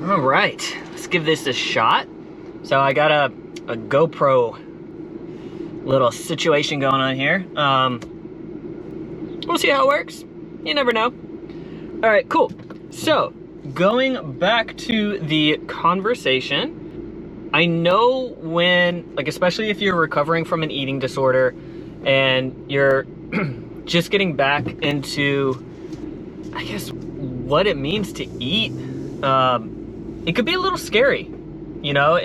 All right, let's give this a shot. So I got a GoPro little situation going on here. We'll see how it works. You never know. All right, cool. So going back to the conversation, I know when, like, especially if you're recovering from an eating disorder and you're just getting back into, I guess, what it means to eat, it could be a little scary. You know,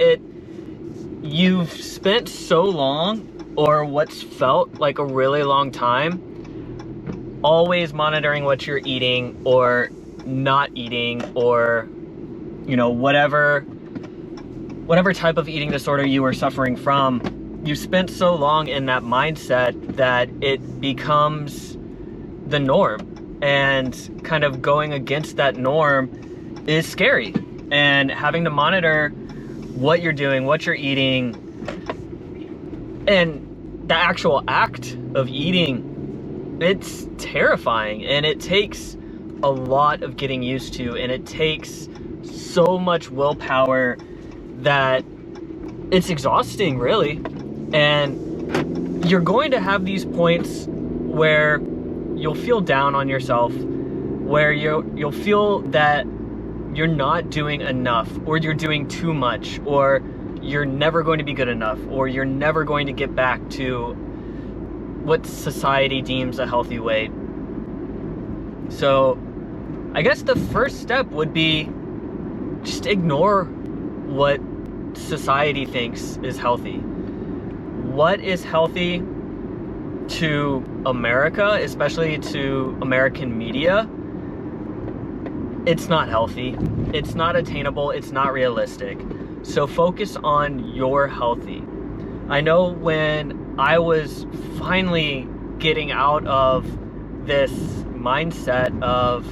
you've spent so long, or what's felt like a really long time, always monitoring what you're eating or not eating, or, you know, whatever type of eating disorder you were suffering from. You spent so long in that mindset that it becomes the norm, and kind of going against that norm is scary. And having to monitor what you're doing, what you're eating, and the actual act of eating, it's terrifying, and it takes a lot of getting used to, and it takes so much willpower that it's exhausting, really. And you're going to have these points where you'll feel down on yourself, where you'll feel that you're not doing enough, or you're doing too much, or you're never going to be good enough, or you're never going to get back to what society deems a healthy weight. So I guess the first step would be just ignore what society thinks is healthy. What is healthy to America, especially to American media? It's not healthy, it's not attainable, it's not realistic. So focus on your healthy. I know when I was finally getting out of this mindset of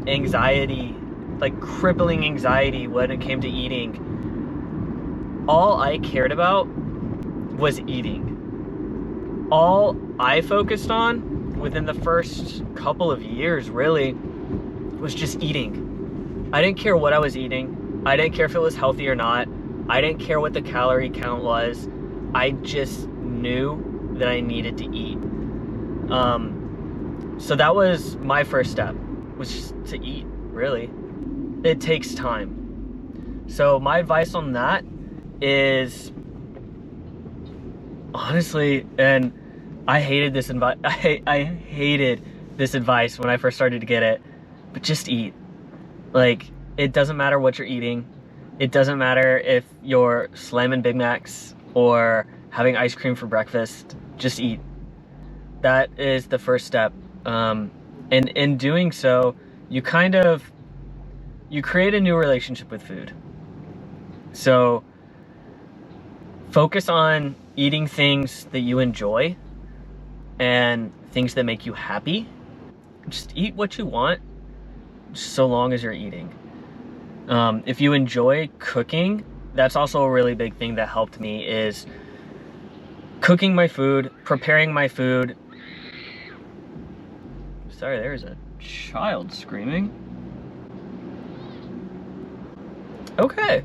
anxiety, like crippling anxiety when it came to eating, all I cared about was eating. All I focused on within the first couple of years, really, was just eating. I didn't care what I was eating. I didn't care if it was healthy or not. I didn't care what the calorie count was. I just knew that I needed to eat. So that was my first step, was just to eat, really. It takes time. So my advice on that is, honestly, and I hated this advice. I hated this advice when I first started to get it, but just eat. Like, it doesn't matter what you're eating. It doesn't matter if you're slamming Big Macs or having ice cream for breakfast. Just eat. That is the first step. And in doing so, you create a new relationship with food. So focus on eating things that you enjoy and things that make you happy. Just eat what you want, so long as you're eating. If you enjoy cooking, that's also a really big thing that helped me, is cooking my food, preparing my food. Sorry, there's a child screaming. Okay.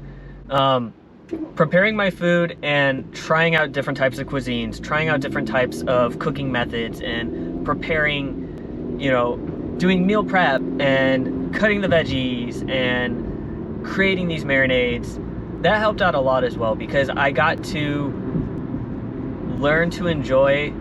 Preparing my food and trying out different types of cuisines, trying out different types of cooking methods, and preparing, you know, doing meal prep and cutting the veggies and creating these marinades. That helped out a lot as well, because I got to learn to enjoy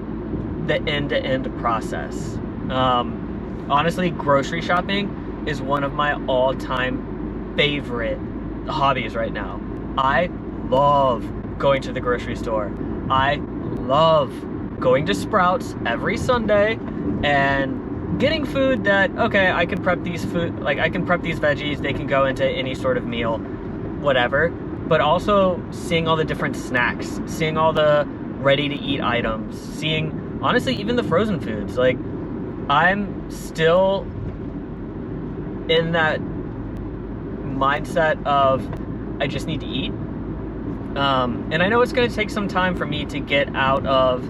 the end-to-end process. Honestly, grocery shopping is one of my all-time favorite hobbies right now. I love going to the grocery store. I love going to Sprouts every Sunday and getting food that, okay, I can prep these veggies, they can go into any sort of meal, whatever. But also seeing all the different snacks, seeing all the ready-to-eat items, seeing, honestly, even the frozen foods. Like, I'm still in that mindset of I just need to eat. And I know it's going to take some time for me to get out of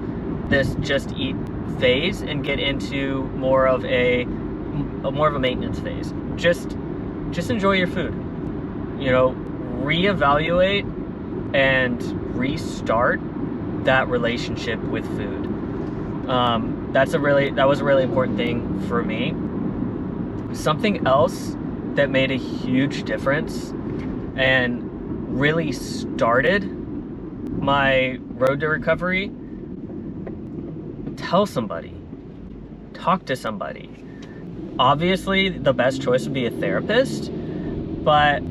this just eat phase and get into more of a maintenance phase. Just enjoy your food. you know, reevaluate and restart that relationship with food. That was a really important thing for me. Something else that made a huge difference and really started my road to recovery: tell somebody, talk to somebody. Obviously, the best choice would be a therapist, but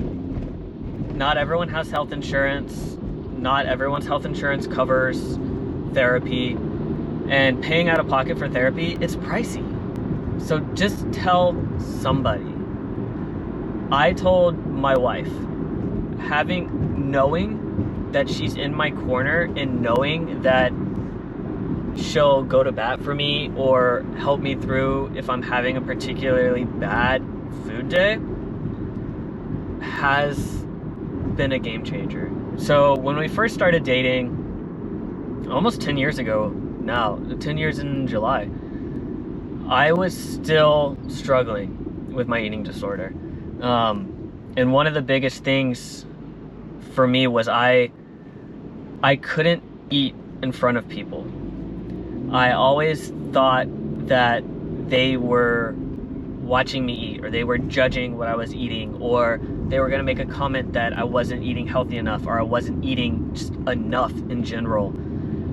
not everyone has health insurance. Not everyone's health insurance covers therapy, and paying out of pocket for therapy, it's pricey. So just tell somebody. I told my wife, knowing that she's in my corner and knowing that she'll go to bat for me or help me through if I'm having a particularly bad food day, has been a game changer. So when we first started dating, almost 10 years ago now, 10 years in July, I was still struggling with my eating disorder. And one of the biggest things for me was I couldn't eat in front of people. I always thought that they were watching me eat, or they were judging what I was eating, or they were gonna make a comment that I wasn't eating healthy enough, or I wasn't eating just enough in general.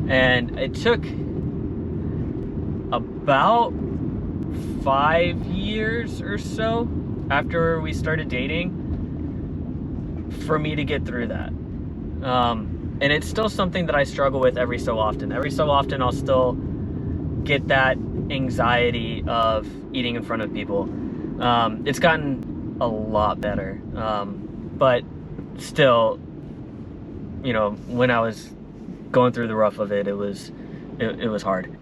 And it took about 5 years or so after we started dating for me to get through that. And it's still something that I struggle with every so often. Every so often I'll still get that anxiety of eating in front of people. It's gotten a lot better, but still, you know, when I was going through the rough of it, it was hard.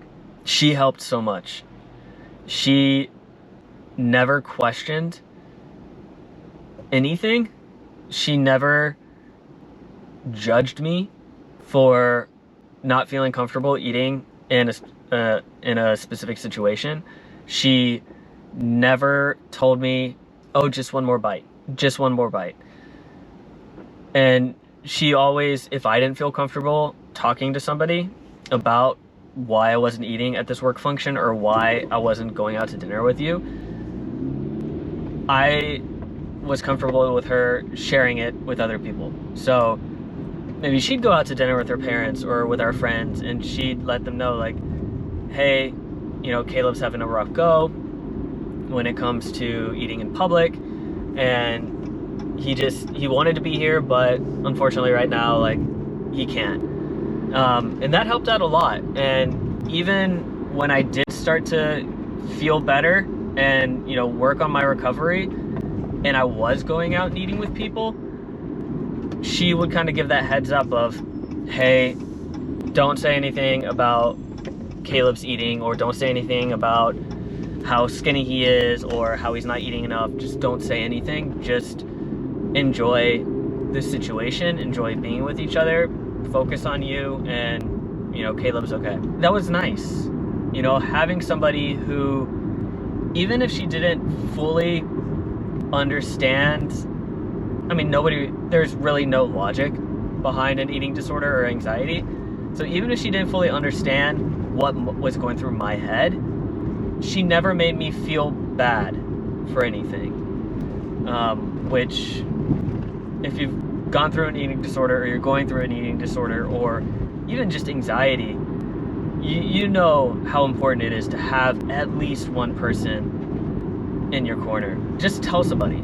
She helped so much. She never questioned anything. She never judged me for not feeling comfortable eating in a specific situation. She never told me, oh, just one more bite, just one more bite. And she always, if I didn't feel comfortable talking to somebody about why I wasn't eating at this work function or why I wasn't going out to dinner with you, I was comfortable with her sharing it with other people. So maybe she'd go out to dinner with her parents or with our friends, and she'd let them know, like, hey, you know, Caleb's having a rough go when it comes to eating in public, and he wanted to be here, but unfortunately right now, like, he can't. And that helped out a lot. And even when I did start to feel better and, you know, work on my recovery, and I was going out and eating with people, she would kind of give that heads up of, hey, don't say anything about Caleb's eating, or don't say anything about how skinny he is or how he's not eating enough. Just don't say anything. Just enjoy the situation, enjoy being with each other, focus on you, and, you know, Caleb's okay. That was nice. You know, having somebody who, even if she didn't fully understand, I mean, there's really no logic behind an eating disorder or anxiety. So even if she didn't fully understand what was going through my head, she never made me feel bad for anything. Which, if you've gone through an eating disorder, or you're going through an eating disorder, or even just anxiety, you know how important it is to have at least one person in your corner. Just tell somebody.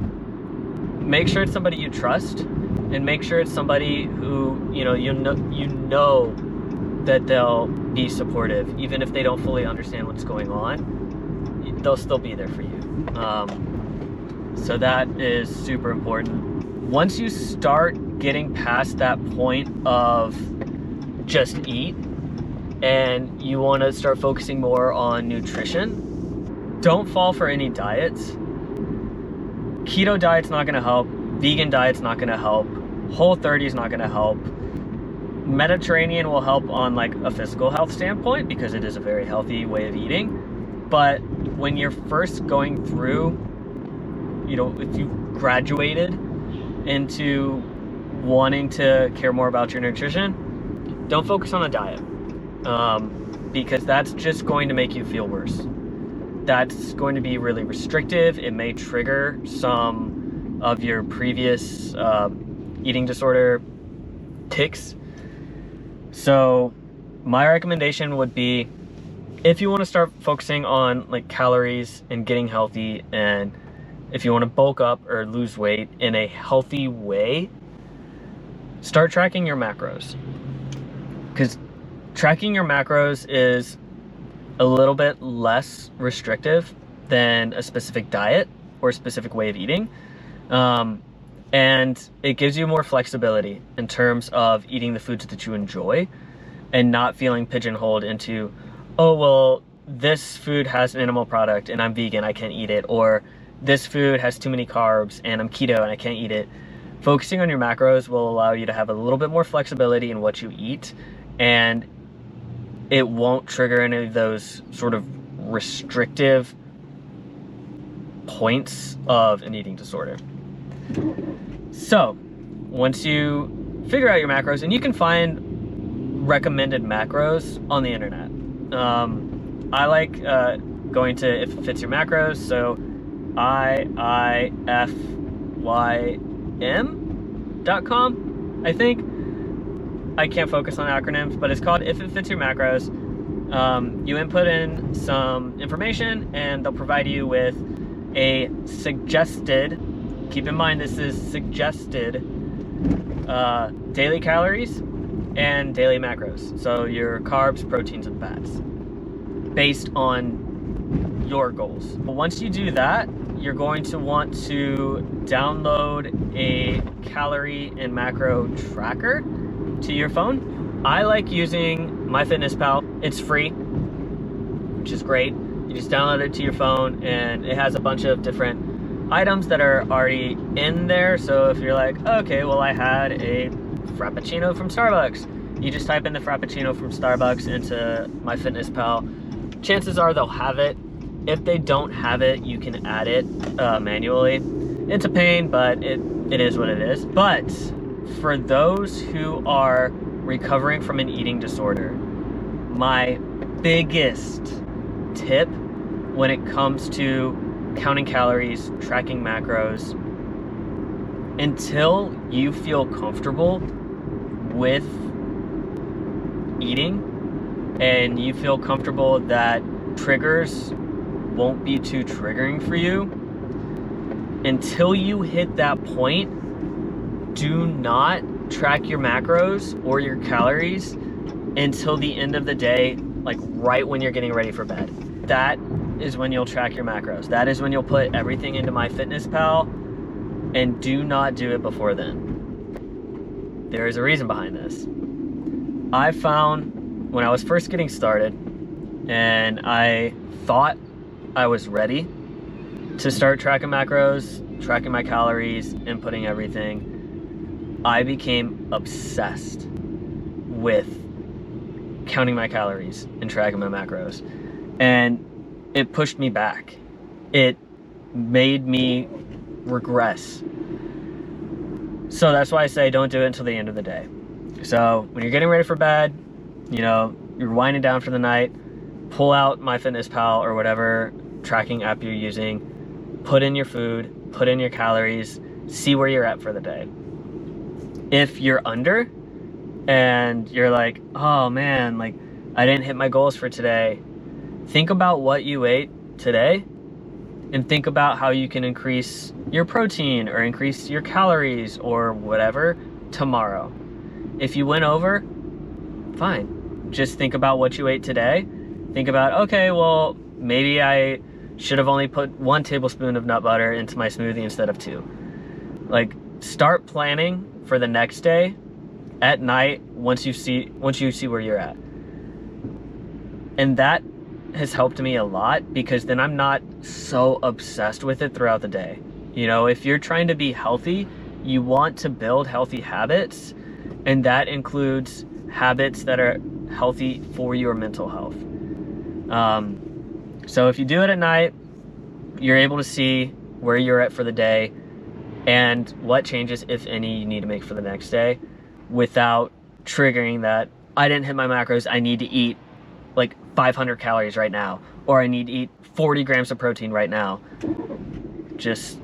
Make sure it's somebody you trust, and make sure it's somebody who, you know that they'll be supportive. Even if they don't fully understand what's going on, they'll still be there for you. So that is super important. Once you start getting past that point of just eat, and you want to start focusing more on nutrition, don't fall for any diets. Keto diet's not going to help. Vegan diet's not going to help. Whole30 is not going to help. Mediterranean will help on like a physical health standpoint because it is a very healthy way of eating. But when you're first going through, you know, if you graduated into wanting to care more about your nutrition, don't focus on a diet, because that's just going to make you feel worse. That's going to be really restrictive. It may trigger some of your previous eating disorder tics. So my recommendation would be, if you want to start focusing on like calories and getting healthy, and if you want to bulk up or lose weight in a healthy way, start tracking your macros. Because tracking your macros is a little bit less restrictive than a specific diet or a specific way of eating. And it gives you more flexibility in terms of eating the foods that you enjoy and not feeling pigeonholed into, oh, well, this food has an animal product and I'm vegan, I can't eat it. Or this food has too many carbs and I'm keto and I can't eat it. Focusing on your macros will allow you to have a little bit more flexibility in what you eat, and it won't trigger any of those sort of restrictive points of an eating disorder. So once you figure out your macros, and you can find recommended macros on the internet. I like going to If It Fits Your Macros, so IIFYM.com, I think. I can't focus on acronyms, but it's called If It Fits Your Macros. You input in some information and they'll provide you with a suggested, keep in mind this is suggested, daily calories and daily macros. So your carbs, proteins, and fats based on your goals. But once you do that, you're going to want to download a calorie and macro tracker to your phone. I like using MyFitnessPal. It's free, which is great. You just download it to your phone and it has a bunch of different items that are already in there. So if you're like, okay, well, I had a Frappuccino from Starbucks, you just type in the Frappuccino from Starbucks into MyFitnessPal. Chances are they'll have it. If they don't have it, you can add it manually. It's a pain, but it is what it is. But for those who are recovering from an eating disorder, my biggest tip when it comes to counting calories, tracking macros, until you feel comfortable with eating and you feel comfortable that triggers won't be too triggering for you, until you hit that point, do not track your macros or your calories until the end of the day, like right when you're getting ready for bed. That is when you'll track your macros. That is when you'll put everything into MyFitnessPal, and do not do it before then. There is a reason behind this. I found when I was first getting started and I thought I was ready to start tracking macros, tracking my calories, inputting everything, I became obsessed with counting my calories and tracking my macros. And it pushed me back. It made me regress. So that's why I say don't do it until the end of the day. So when you're getting ready for bed, you know, you're winding down for the night, pull out MyFitnessPal or whatever tracking app you're using, put in your food, put in your calories, see where you're at for the day. If you're under and you're like, oh man, like I didn't hit my goals for today, think about what you ate today and think about how you can increase your protein or increase your calories or whatever tomorrow. If you went over, fine. Just think about what you ate today. Think about, okay, well, maybe I should have only put 1 tablespoon of nut butter into my smoothie instead of 2. Like, start planning for the next day at night once you see where you're at. And that has helped me a lot, because then I'm not so obsessed with it throughout the day. You know, if you're trying to be healthy, you want to build healthy habits, and that includes habits that are healthy for your mental health. So if you do it at night, you're able to see where you're at for the day. and what changes, if any, you need to make for the next day without triggering that I didn't hit my macros, I need to eat like 500 calories right now, or I need to eat 40 grams of protein right now. Just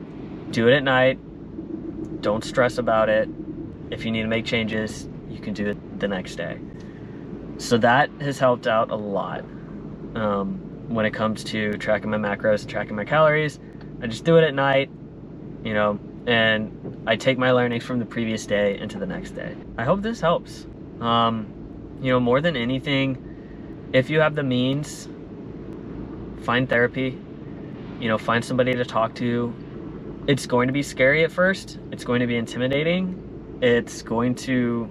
do it at night. Don't stress about it. If you need to make changes, you can do it the next day. So that has helped out a lot when it comes to tracking my macros and tracking my calories. I just do it at night, you know, and I take my learnings from the previous day into the next day. I hope this helps. You know, more than anything, if you have the means, find therapy, you know, find somebody to talk to. It's going to be scary at first. It's going to be intimidating. It's going to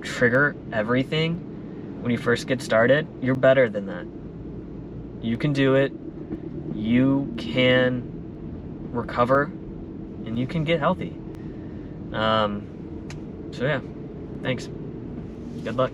trigger everything when you first get started. You're better than that. You can do it. You can recover and you can get healthy. So yeah, thanks. Good luck.